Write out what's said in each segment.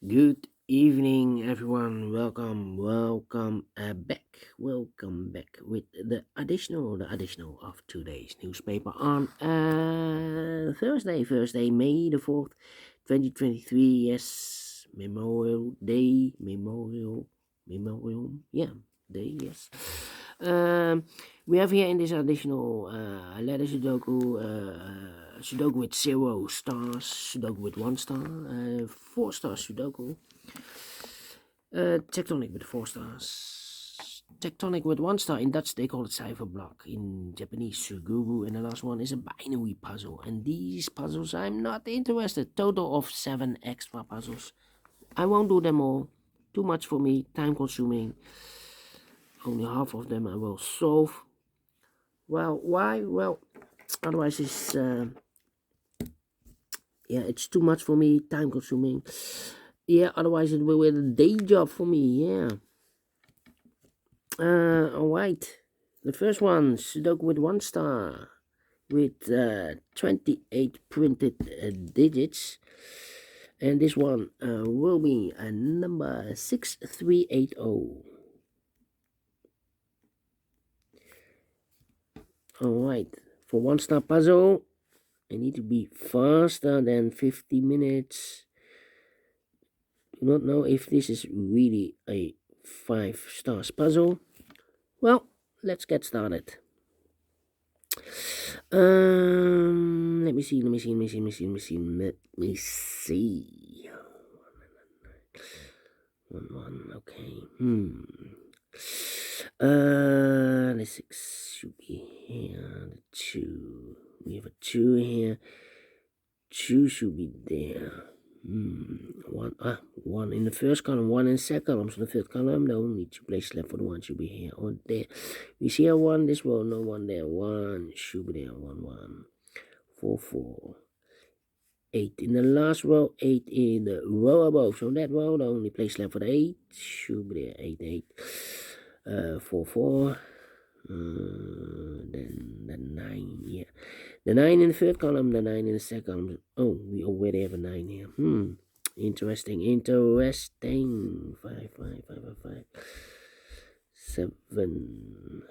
Good evening, everyone. Welcome back with the additional of today's newspaper on Thursday, May the 4th, 2023. Yes, Memorial Day, Memorial, yeah, Day, yes. We have here in this additional letter Sudoku with 0 stars, Sudoku with 1 star, 4 star Sudoku, Tectonic with 4 stars, Tectonic with 1 star. In Dutch, they call it Cypherblock. In Japanese, Sugugu. And the last one is a binary puzzle. And these puzzles, I'm not interested. Total of 7 extra puzzles. I won't do them all. Too much for me, time consuming. Only half of them I will solve. Well, why? Well, otherwise it's too much for me, time consuming. Yeah, otherwise it will be a day job for me. Yeah. Alright. The first one, Sudoku with 1 star, with 28 printed digits. And this one will be number 6380. Alright. For 1 star puzzle, I need to be faster than 50 minutes. Do not know if this is really a 5 stars puzzle. Well, let's get started. Let me see. One, okay. The 6 should be here. The 2. We have a 2 here. 2 should be there. One in the first column, 1 in the second column. So the third column, the only 2 places left for the 1 should be here or there. We see a 1 this row, no 1 there. 1 should be there. 1. 4. 8 in the last row, 8 in the row above. So that row, the only place left for the 8 should be there. 8. 4. Then the 9, yeah. The 9 in the third column, the 9 in the second column. Oh, we already have a 9 here. Interesting. 5. 7.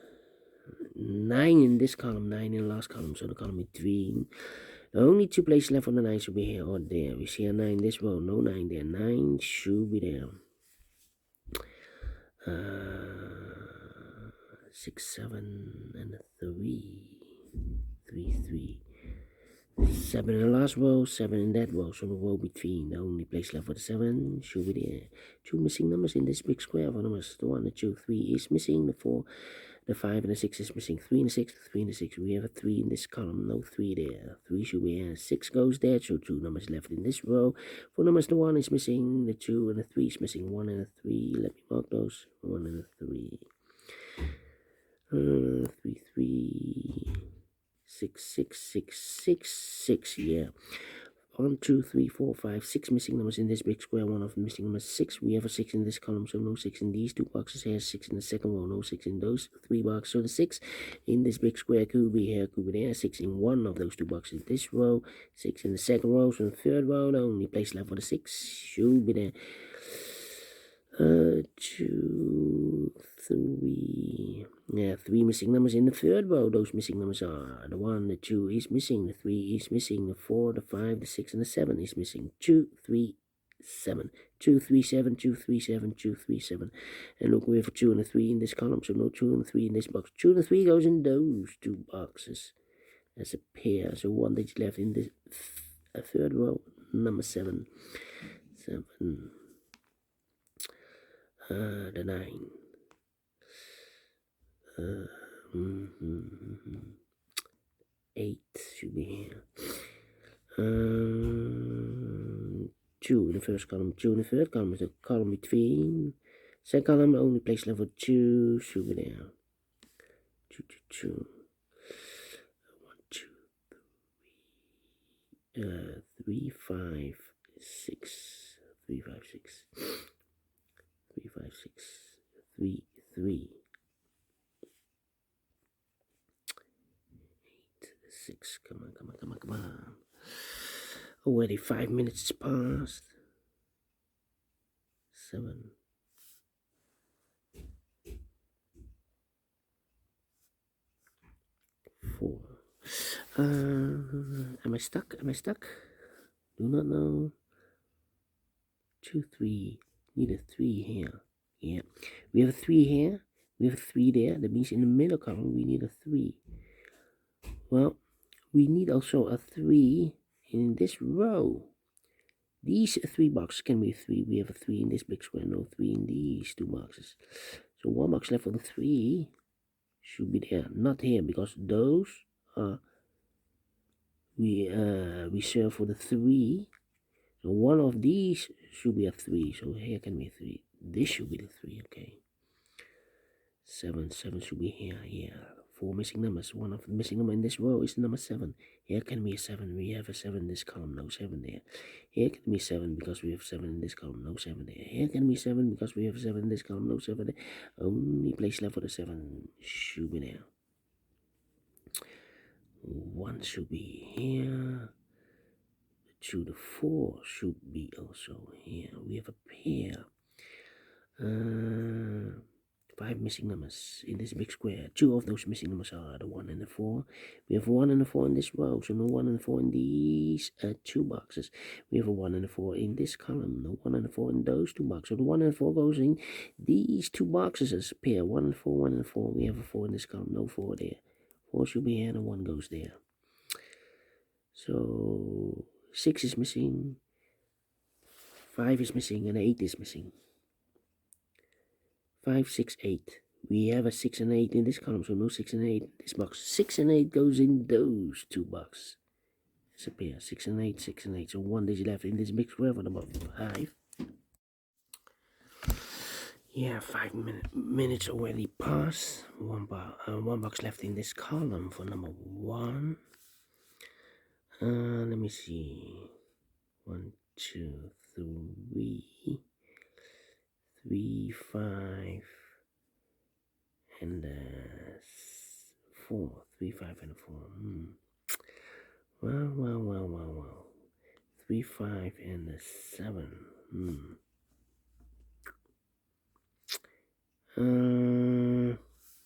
9 in this column, 9 in the last column, so the column between. The only 2 places left on the 9 should be here or there. We see a 9 this row, no 9 there. 9 should be there. 6, 7, and a 3. 3. 7 in the last row, 7 in that row, so the row between. The only place left for the 7 should be there. 2 missing numbers in this big square for numbers. The 1, the 2, 3 is missing. The 4, the 5, and the 6 is missing. 3 and the 6, 3 and the 6. We have a 3 in this column, no 3 there. 3 should be here. 6 goes there, so 2 numbers left in this row. For numbers, the 1 is missing, the 2 and the 3 is missing. 1 and a 3. Let me mark those. 1 and a 3. 3. 6. Yeah. 1, 2, 3, 4, 5, 6 missing numbers in this big square. One of the missing numbers 6. We have a 6 in this column, so no 6 in these 2 boxes here. 6 in the second row, no 6 in those 3 boxes. So the 6 in this big square could be here, could be there. 6 in one of those 2 boxes. This row, 6 in the second row. So the third row, the only place left for the 6 should be there. 2, 3. Yeah, 3 missing numbers in the third row. Those missing numbers are the 1, the 2 is missing, the 3 is missing, the 4, the 5, the 6, and the 7 is missing. 2, 3, 7. 2, 3, 7, 2, 3, 7, 2, 3, 7. And look, we have a 2 and a 3 in this column, so no 2 and 3 in this box. 2 and 3 goes in those 2 boxes as a pair. So 1 digit left in this third row, number 7. 7. The 9. 8 should be here. 2 in the first column, 2 in the third column is the column between. Second column, the only place left for 2 should be there. 2. 1, 2, 3, 5, 6. 3, 5, 6. 3, 5, 6. 3, 3. 6. Come on. Already 5 minutes passed. 7. Four. Am I stuck? Am I stuck? Do not know. 2, 3. Need a 3 here. Yeah. We have a 3 here. We have a 3 there. That means in the middle column we need a 3. Well, we need also a 3 in this row. These 3 boxes can be 3. We have a 3 in this big square, no 3 in these 2 boxes. So 1 box left for the 3 should be there. Not here because those are we reserve for the 3. So one of these should be a 3. So here can be a 3. This should be the 3. Okay. 7 should be here. Yeah. 4 missing numbers. One of the missing number in this row is the number 7. Here can be a 7. We have a 7 in this column. No 7 there. Here can be 7 because we have 7 in this column. No 7 there. Here can be 7 because we have 7 in this column. No 7 there. Only place left for the 7 should be there. 1 should be here. 2 to 4 should be also here. We have a pair. 5 missing numbers in this big square. 2 of those missing numbers are the 1 and the 4. We have a 1 and a 4 in this row, so no 1 and a 4 in these 2 boxes. We have a 1 and a 4 in this column, no 1 and a 4 in those 2 boxes. So the 1 and 4 goes in these 2 boxes as a pair. 1 and 4, 1 and 4. We have a 4 in this column, no 4 there. 4 should be here and a 1 goes there. So 6 is missing, 5 is missing, and 8 is missing. 5, 6, 8. We have a 6 and 8 in this column, so no 6 and 8 in this box. 6 and 8 goes in those 2 boxes. It's a pair. 6 and 8, 6 and 8. So 1 digit left in this big square for number 5. Yeah, 5 minutes already passed. One box left in this column for number 1. Let me see. 1, 2, 3, 5, and 4. 3, 5, and 4. Well. 3, 5, and 7.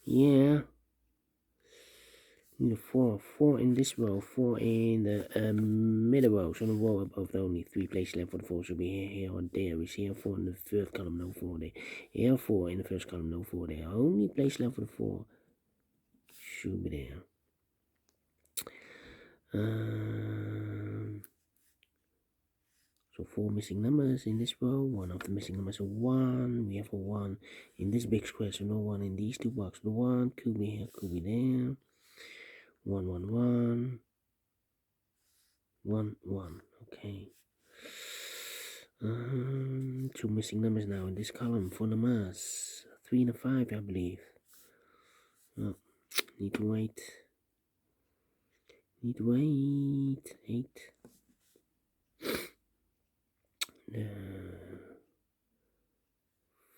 Yeah. Need a 4 in this row, 4 in the middle row. So the row above, the only 3 places left for the 4 should be here or there. We see here 4 in the third column, no 4 there. Here 4 in the first column, no 4 there. Only place left for the 4 should be there. So 4 missing numbers in this row. One of the missing numbers is 1. We have a 1 in this big square, so no 1 in these 2 boxes. The 1 could be here, could be there. 1, 1, 1. 1, 1. Okay. 2 missing numbers now in this column for numbers 3 and a 5, I believe. Oh, need to wait. 8.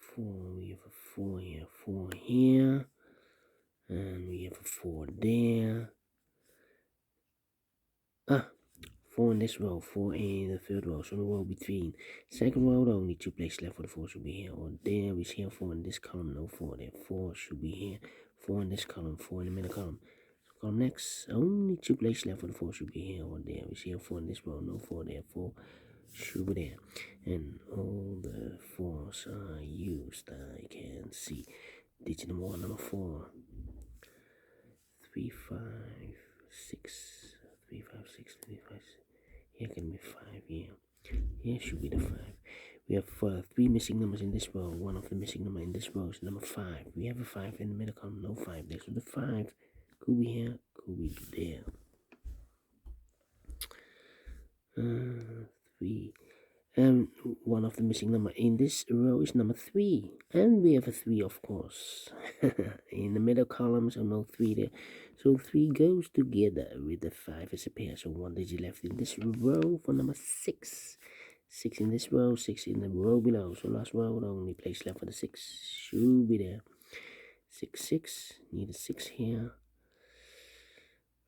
4. We have a 4 here, 4 here, and we have a 4 there. 4 in this row, 4 in the third row, so the row between. Second row, the only 2 places left for the 4 should be here or there. We see here 4 in this column, no 4 there. 4 should be here, 4 in this column, 4 in the middle column. So column next, only 2 places left for the 4 should be here or there. We see here 4 in this row, no 4 there. 4 should be there. And all the 4s are used, I can see. Digit number 1, number 4. 3, 5, 6. 3, 5, 6, 3, 5, 6. Here can be 5 here. Here should be the 5. We have 3 missing numbers in this row. One of the missing number in this row is number 5. We have a 5 in the middle column, no 5 there. So the 5 could be here, could be there. 3. And one of the missing number in this row is number 3. And we have a 3, of course. In the middle column, so no 3 there. So 3 goes together with the 5 as a pair. So 1 digit left in this row for number 6. 6 in this row, 6 in the row below. So last row, the only place left for the 6 should be there. 6, 6. Need a 6 here.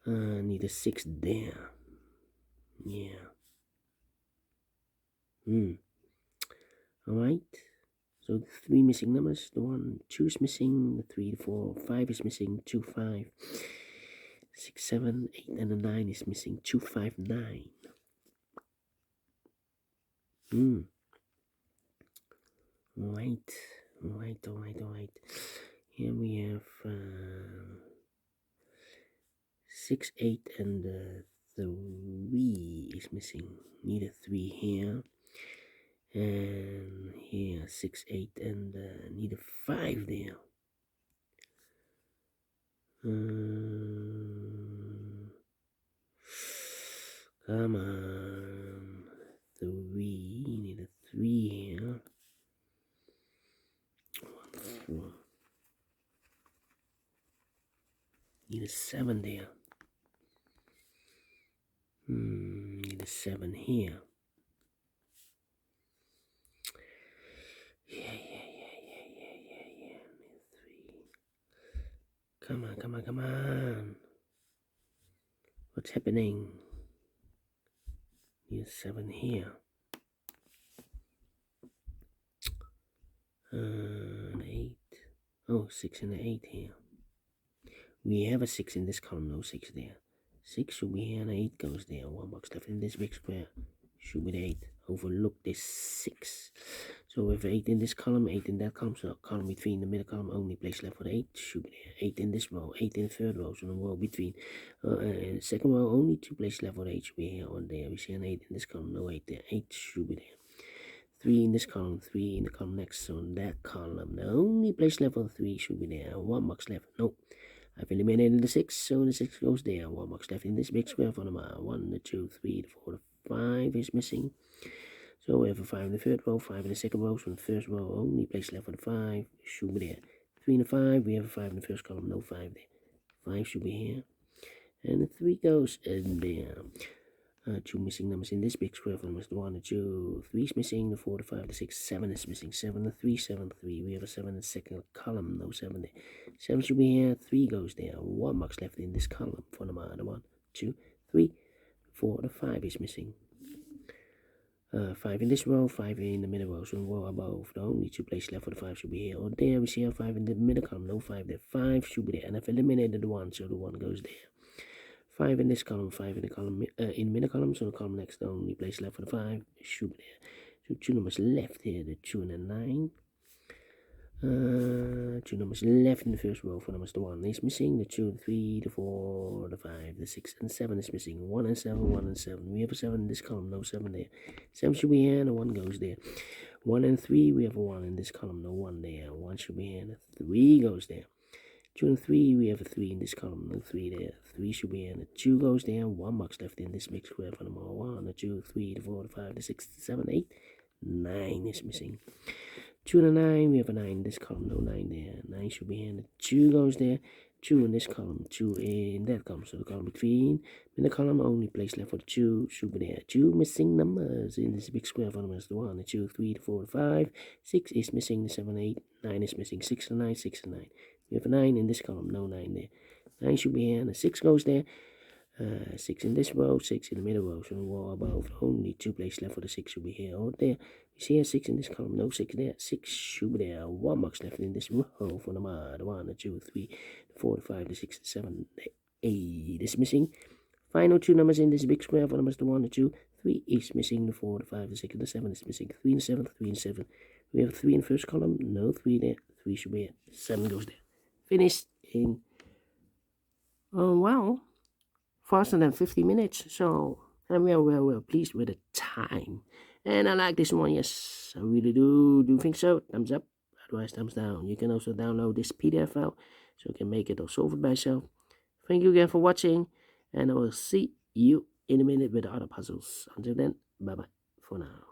Need a 6 there. Yeah. Alright. So 3 missing numbers, the 1, 2 is missing, the 3, the 4, 5 is missing, 2, 5, 6, 7, 8, and the 9 is missing, 2, 5, 9. Right. Here we have 6, 8, and 3 is missing. Need a 3 here. And here 6, 8, and need a 5 there. Come on. 3, need a 3 here. 1, 4. Need a 7 there. Need a 7 here. Yeah. Need a 3. Come on. What's happening? Need a 7 here. An 8. Oh, 6 and an 8 here. We have a 6 in this column, no 6 there. 6 should be here and 8 goes there. 1 box left in this big square. Should be the 8. Overlook this 6. So we have 8 in this column, 8 in that column. So column between the middle column, only place left for the 8. Should be there. 8 in this row, 8 in the third row. So the row between in the second row, only 2 places left for the 8 should be here or there. We see an 8 in this column, no 8 there. 8 should be there. 3 in this column, 3 in the column next. So in that column, the only place left for the 3 should be there. 1 box left. Nope. I've eliminated the 6, so the 6 goes there. 1 box left in this big square for the 1, the 2, 3, the 4, the 5 is missing. So we have a 5 in the third row, 5 in the second row. So in the first row, only place left for the 5 should be there. 3 in the 5, we have a 5 in the first column, no 5 there. 5 should be here. And the 3 goes in there. 2 missing numbers in this big square for the 1, the 2, 3 is missing, the 4, the 5, the 6, 7 is missing, 7, the 3, 7, 3. We have a 7 in the second column, no 7 there. 7 should be here, 3 goes there. 1 box left in this column for the 1, 2, 3, 4, the 5 is missing. 5 in this row, 5 in the middle row, so row above. The only 2 places left for the 5 should be here or there. We see a 5 in the middle column, no 5 there. 5 should be there, and I've eliminated the 1, so the 1 goes there. 5 in this column, 5 in the column in the middle column, so the column next, the only place left for the 5 should be there. So 2 numbers left here, the 2 and the 9. 2 numbers left in the first row for numbers. The 1 is missing, the 2, the 3, the 4, the 5, the 6, and 7 is missing. 1 and 7, 1 and 7. We have a 7 in this column, no 7 there. 7 should be here, and the 1 goes there. 1 and 3, we have a 1 in this column, no 1 there. 1 should be here, and the 3 goes there. 2 and 3, we have a 3 in this column, no 3 there. 3 should be here, and the 2 goes there. 1 box left in this big square for number 1, the 2, 3, the 4, the 5, the 6, the 7, 8. 9 is missing. 2 and a 9, we have a 9 in this column, no 9 there. 9 should be here, and the 2 goes there. 2 in this column, 2 in that column. So the column between, in the column, only place left for the 2 should be there. 2 missing numbers in this big square for numbers. The 1, the 2, 3, the 4, the 5. 6 is missing, the 7, 8. 9 is missing. 6 and 9, 6 and 9. We have a 9 in this column, no 9 there. 9 should be here, and the 6 goes there. 6 in this row, 6 in the middle row, so the row above, only 2 places left for the 6 should be here or there. You see here, 6 in this column, no 6 there, 6 should be there. 1 box left in this row for the 1, the 2, 3, the 4, the 5, the 6, the 7, the 8 is missing. Final 2 numbers in this big square for numbers, the 1, the 2, 3 is missing, the 4, the 5, the 6, the 7 is missing, 3 and 7, 3 and 7. We have 3 in the first column, no 3 there, 3 should be here, 7 goes there. Finished in, oh wow, faster than 50 minutes, so I'm well pleased with the time. And I like this one, yes, I really do think so. Thumbs up, otherwise thumbs down. You can also download this PDF file, so you can make it or solve it by yourself. Thank you again for watching, and I will see you in a minute with the other puzzles. Until then, bye bye for now.